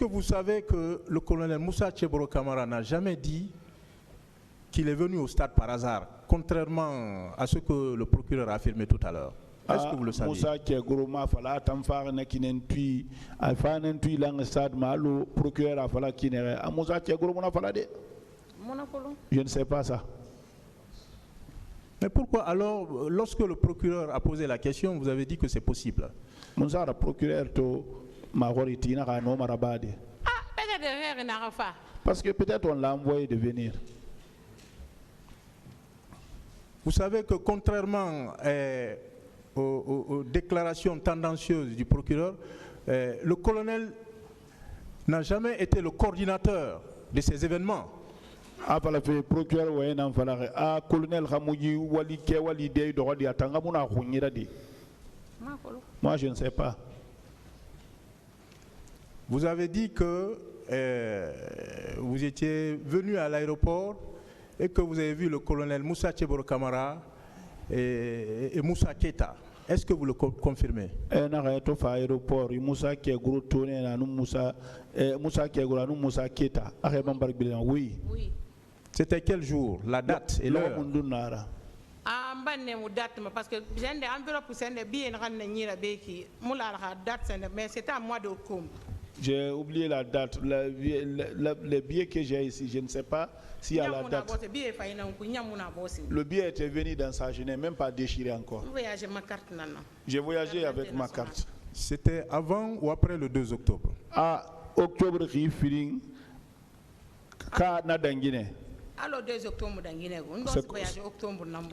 que vous savez que le colonel Moussa Tcheboro Camara n'a jamais dit qu'il est venu au stade par hasard, contrairement à ce que le procureur a affirmé tout à l'heure? Est-ce que vous le savez? Moussa Tcheboro ma fala tam far na kinen tui alfanen tui lang stade malo procureur a fala kinere a Moussa Tcheboro na fala de. Je ne sais pas ça. Mais pourquoi alors, lorsque le procureur a posé la question, vous avez dit que c'est possible? Moussa le procureur to magoriti na ka no marabade. Parce que peut-être on l'a envoyé de venir. Vous savez que contrairement aux déclarations tendancieuses du procureur, le colonel n'a jamais été le coordinateur de ces événements. Le procureur colonel moi je ne sais pas. Vous avez dit que vous étiez venu à l'aéroport et que vous avez vu le colonel Moussa Tcheboro Camara et Moussa Keita. Est-ce que vous le confirmez? Oui. C'était quel jour? La date et l'heure? Parce que mais c'était à moi d'octobre. J'ai oublié la date. Les billets que j'ai ici, je ne sais pas s'il y a la date. Le billet était venu dans sa, je n'ai même pas déchiré encore. J'ai voyagé avec ma carte. C'était avant ou après le 2 octobre? À octobre,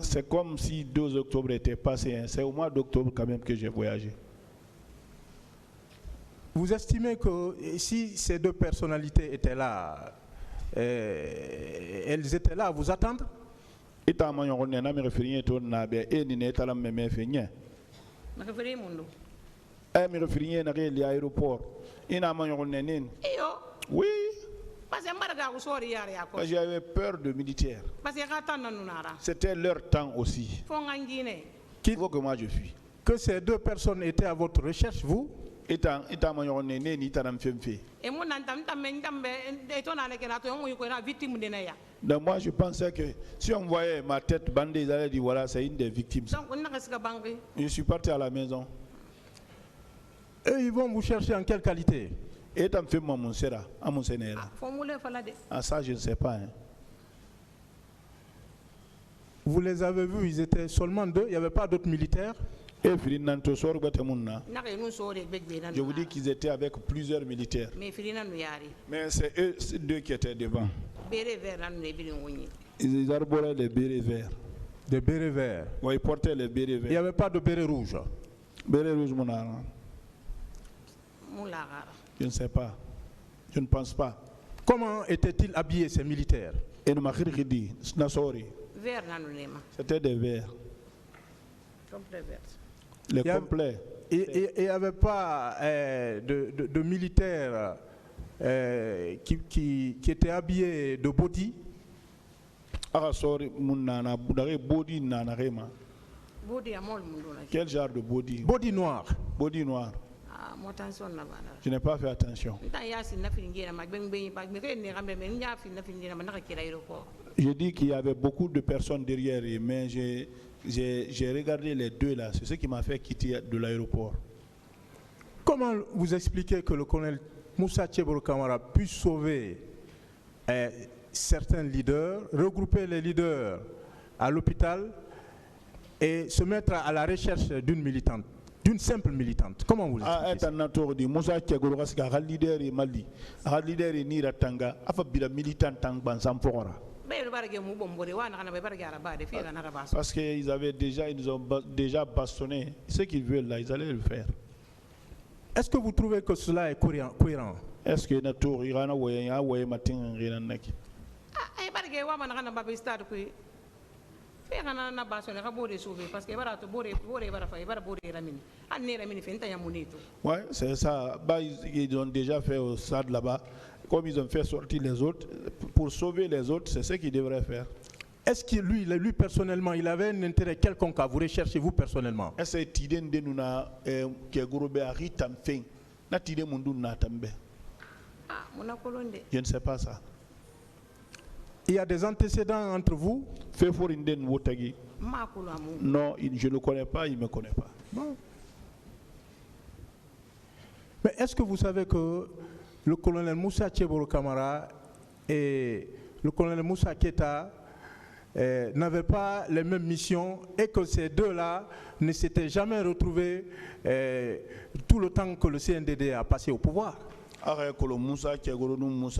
c'est comme si 2 octobre était passé. C'est au mois d'octobre quand même que j'ai voyagé. Vous estimez que si ces deux personnalités étaient là, elles étaient là à vous attendre? Oui. J'avais peur de militaires. C'était leur temps aussi. Il faut que moi je fuis. Que ces deux personnes étaient à votre recherche, vous? Donc moi je pensais que si on voyait ma tête bandée, ils allaient dire voilà, c'est une des victimes. Je suis parti à la maison. Et ils vont vous chercher en quelle qualité? Ah ça je ne sais pas. Hein. Vous les avez vus, ils étaient seulement deux, il n'y avait pas d'autres militaires? Je vous dis qu'ils étaient avec plusieurs militaires. Mais c'est eux deux qui étaient devant. Ils arboraient les bérets verts. Des bérets verts? Oui, ils portaient les bérets verts. Il n'y avait pas de béret rouge? Béret rouge, je ne sais pas. Je ne pense pas. Comment étaient-ils habillés, ces militaires? C'était des verts. Les complets. Et il n'y avait pas de militaires qui étaient habillés de body? Quel genre de body? Body noir. Body noir. Je n'ai pas fait attention. Je dis qu'il y avait beaucoup de personnes derrière, mais j'ai regardé les deux là. C'est ce qui m'a fait quitter de l'aéroport. Comment vous expliquez que le colonel Moussa Tcheboro Camara puisse sauver certains leaders, regrouper les leaders à l'hôpital et se mettre à la recherche d'une militante, d'une simple militante? Comment vous l'expliquez ça? Moussa Tcheboro Camara leader et Mali, leader et Niratanga, afabila militante en Bansam Fora. Parce qu'ils avaient déjà, ils ont déjà bastonné. Ce qu'ils veulent là, ils allaient le faire. Est-ce que vous trouvez que cela est cohérent? Est-ce que Nato Irana Waya Way Matin Renaki? Ouais, c'est ça. Bah, ils ont déjà fait au stade là-bas. Comme ils ont fait sortir les autres, pour sauver les autres, c'est ce qu'ils devraient faire. Est-ce que lui personnellement, il avait un intérêt quelconque à vous rechercher, vous personnellement? Est-ce que Je ne sais pas ça. Il y a des antécédents entre vous? Non, je ne le connais pas, il ne me connaît pas. Bon. Mais est-ce que vous savez que le colonel Moussa Tcheboro Camara et le colonel Moussa Keita n'avaient pas les mêmes missions et que ces deux-là ne s'étaient jamais retrouvés tout le temps que le CNDD a passé au pouvoir? Moussa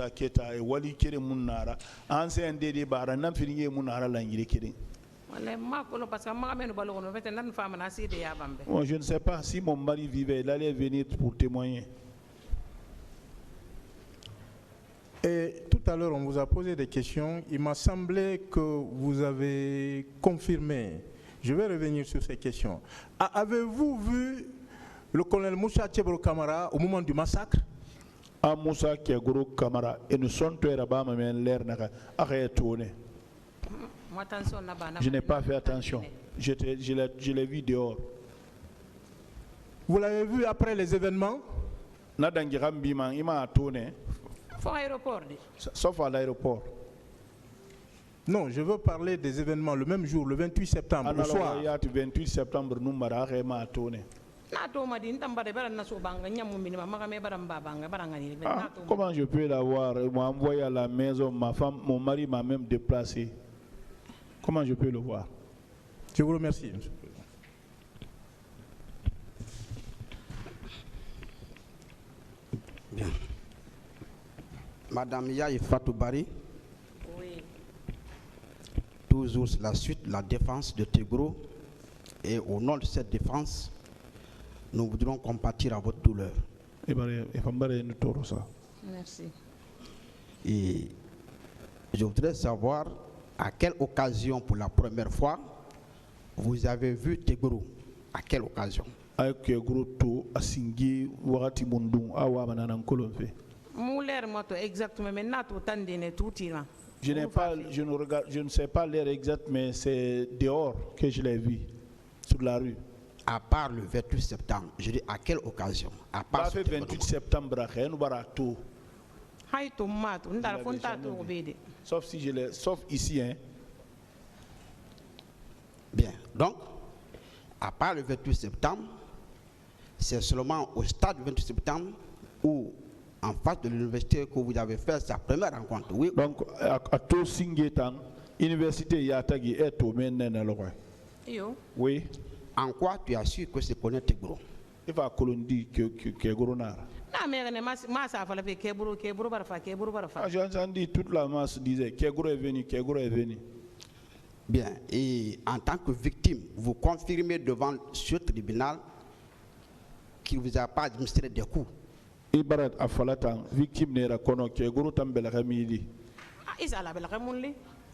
Keita et Wali Kere Munara, ancien CNDD Bara, Namfini Munara Langiri. Je ne sais pas si mon mari vivait, il allait venir pour témoigner. Et tout à l'heure, on vous a posé des questions. Il m'a semblé que vous avez confirmé. Je vais revenir sur ces questions. Avez-vous vu le colonel Moussa Tcheboro Camara au moment du massacre? A Moussa Tcheboro Camara, et nous sommes tous les l'air n'a tourné. Je n'ai pas fait attention. Je l'ai vu dehors. Vous l'avez vu après les événements? Sauf à l'aéroport. Non, je veux parler des événements le même jour, le 28 septembre, au soir. Le 28 septembre, comment je peux l'avoir? M'a envoyé à la maison, ma femme, mon mari m'a même déplacé. Comment je peux le voir? Je vous remercie. Bien. Madame Yaye Fatoubari. Oui. Toujours la suite, la défense de Tegro. Et au nom de cette défense, nous voudrons compatir à votre douleur. Merci. Et je voudrais savoir à quelle occasion, pour la première fois, vous avez vu Tegro? À quelle occasion? Exactement, mais je ne sais pas l'heure exacte, mais c'est dehors que je l'ai vu, sur la rue. À part le 28 septembre, je dis à quelle occasion? À part le 28 septembre, sauf si je l'ai, sauf ici, hein. Bien, donc, à part le 28 septembre, c'est seulement au stade du 28 septembre ou en face de l'université que vous avez fait sa première rencontre. Oui. Donc, à tout Singetan, université Yatagi est au Ménène. Oui. En quoi tu as su que c'est connaître Tegro? Il va Colondi que Goronara. J'ai entendu toute la masse disait Kegro est venu. Bien, et en tant que victime, vous confirmez devant ce tribunal qu'il ne vous a pas administré des coups? Ibarat Afalatan, victime n'era kono Kegro Tambela Ramili.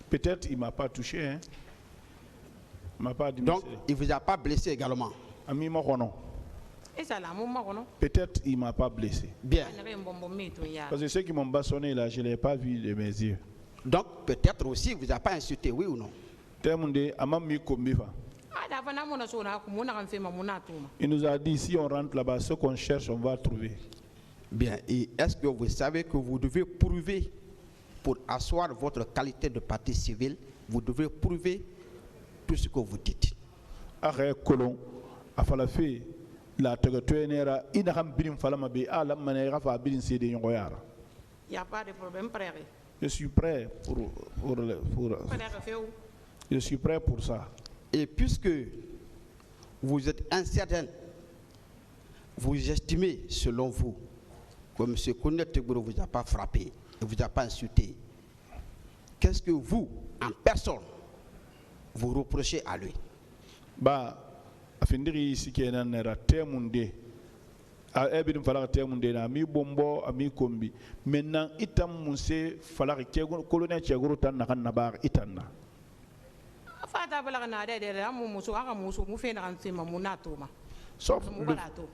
Peut-être il ne m'a pas touché. Hein? Donc, il ne vous a pas blessé également? Peut-être il ne m'a pas blessé. Bien. Parce que ceux qui m'ont bastonné là, je ne l'ai pas vu de mes yeux. Donc, peut-être aussi il ne vous a pas insulté, oui ou non? Il nous a dit si on rentre là-bas, ce qu'on cherche, on va trouver. Bien. Et est-ce que vous savez que vous devez prouver, pour asseoir votre qualité de partie civile, vous devez prouver tout ce que vous dites? Après colon, a fallu la territoire inaham birim falama be ala manera fa birin cédé ngoyara. Il y a pas de problème, frère. Je suis prêt je suis prêt pour ça. Et puisque vous êtes incertain, vous estimez selon vous que M. Kounet Tegro ne vous a pas frappé, ne vous a pas insulté, qu'est-ce que vous, en personne, vous reprochez à lui? Bah, afindiri ici qui est dans la terre mondiale. A ebin fala terre mondiale na mi bombo ami kombi. Maintenant itam munse fala ke colonel Chegoro tan na kan na bar itanna. Sauf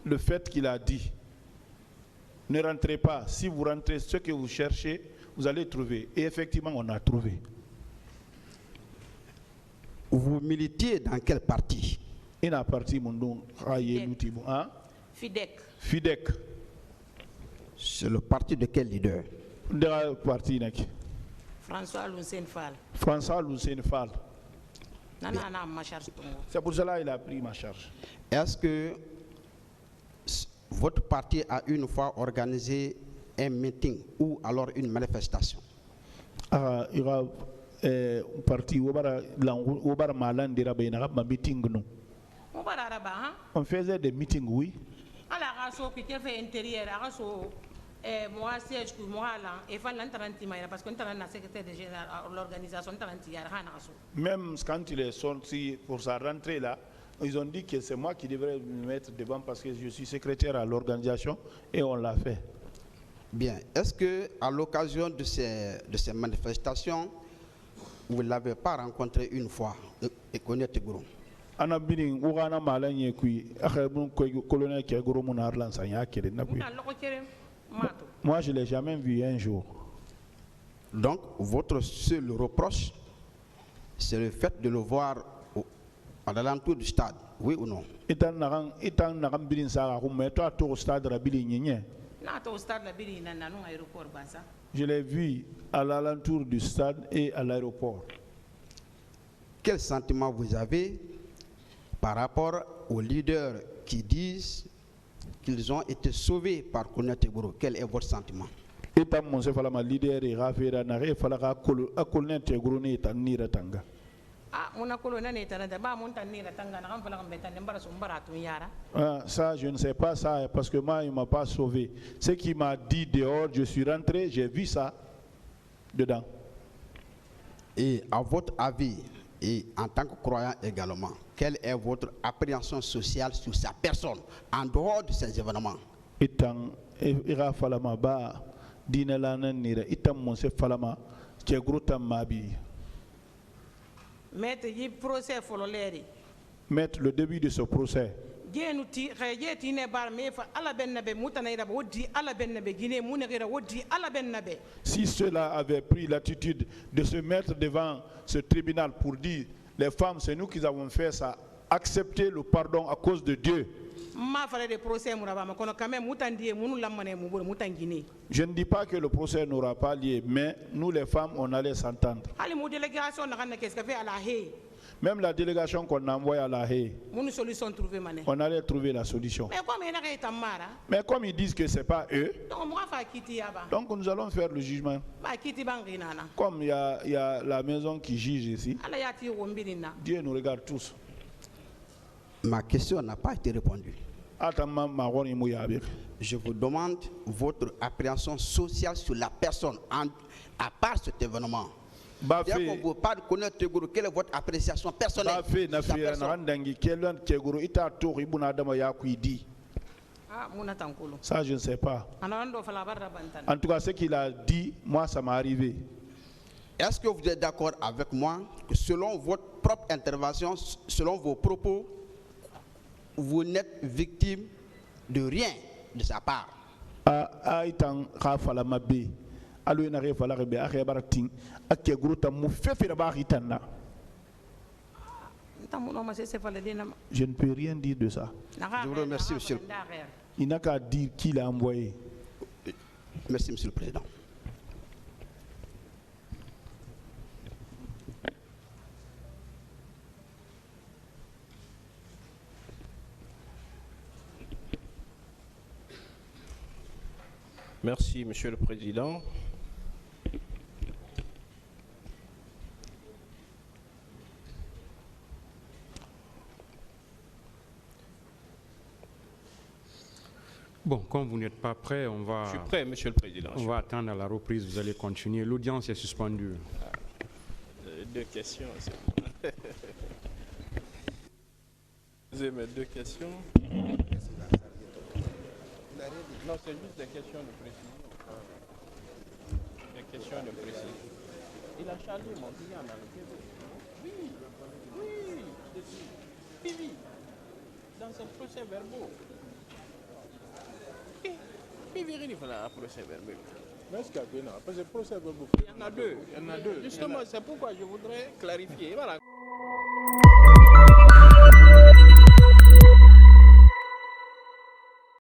le fait qu'il a dit, ne rentrez pas, si vous rentrez, ce que vous cherchez, vous allez trouver. Et effectivement, on a trouvé. Vous militiez dans quel parti? Il a parti mon nom, FIDEC. FIDEC. C'est le parti de quel leader? François Lucien Fall. François Lucien Fall. Ma charge. C'est pour cela qu'il a pris ma charge. Est-ce que votre parti a une fois organisé un meeting ou alors une manifestation? Il y a un parti où on faisait des meetings, oui. Moi, siège pour moi là, et parce qu'on a secrétaire de l'organisation. Même quand il est sorti pour sa rentrée là, ils ont dit que c'est moi qui devrais me mettre devant parce que je suis secrétaire à l'organisation et on l'a fait. Bien. Est-ce que à l'occasion de ces manifestations, vous ne l'avez pas rencontré une fois et connaître Teguro? Moi, je ne l'ai jamais vu un jour. Donc, votre seul reproche, c'est le fait de le voir à l'alentour du stade, oui ou non? Je l'ai vu à l'alentour du stade et à l'aéroport. Quel sentiment vous avez par rapport aux leaders qui disent qu'ils ont été sauvés par Kounia Teguro? Quel est votre sentiment? Ça, je ne sais pas ça parce que moi, il ne m'a pas sauvé. Ce qu'il m'a dit dehors, je suis rentré, j'ai vu ça dedans. Et à votre avis, et en tant que croyant également, quelle est votre appréhension sociale sur sa personne en dehors de ces événements? Mettre le début de ce procès. Si cela avait pris l'attitude de se mettre devant ce tribunal pour dire les femmes, c'est nous qui avons fait ça, accepter le pardon à cause de Dieu. Je ne dis pas que le procès n'aura pas lieu, mais nous les femmes, on allait s'entendre. Même la délégation qu'on a envoyée à La Haye, on allait trouver la solution. Mais comme ils disent que ce n'est pas eux, donc nous allons faire le jugement. Comme il y a la maison qui juge ici, Dieu nous regarde tous. Ma question n'a pas été répondue. Je vous demande votre appréhension sociale sur la personne à part cet événement. Bien qu'on vous parle, connaître Teguro, quelle est votre appréciation personnelle sur sa personne? Ça, je ne sais pas. En tout cas, ce qu'il a dit, moi, ça m'est arrivé. Est-ce que vous êtes d'accord avec moi que selon votre propre intervention, selon vos propos, vous n'êtes victime de rien de sa part? Je ne peux rien dire de ça. Je vous remercie, monsieur. Il n'a qu'à dire qui l'a envoyé. Merci, monsieur le président. Merci, monsieur le président. Bon, comme vous n'êtes pas prêt, on va... Je suis prêt, monsieur le président. On va attendre à la reprise, vous allez continuer. L'audience est suspendue. Deux questions. Posez mes deux questions. Non, c'est juste des questions de précision. Des questions de précision. Il a chargé mon client dans le PV. Oui, oui, dans ce procès verbal. Il y en a deux. Justement, c'est pourquoi je voudrais clarifier. Voilà,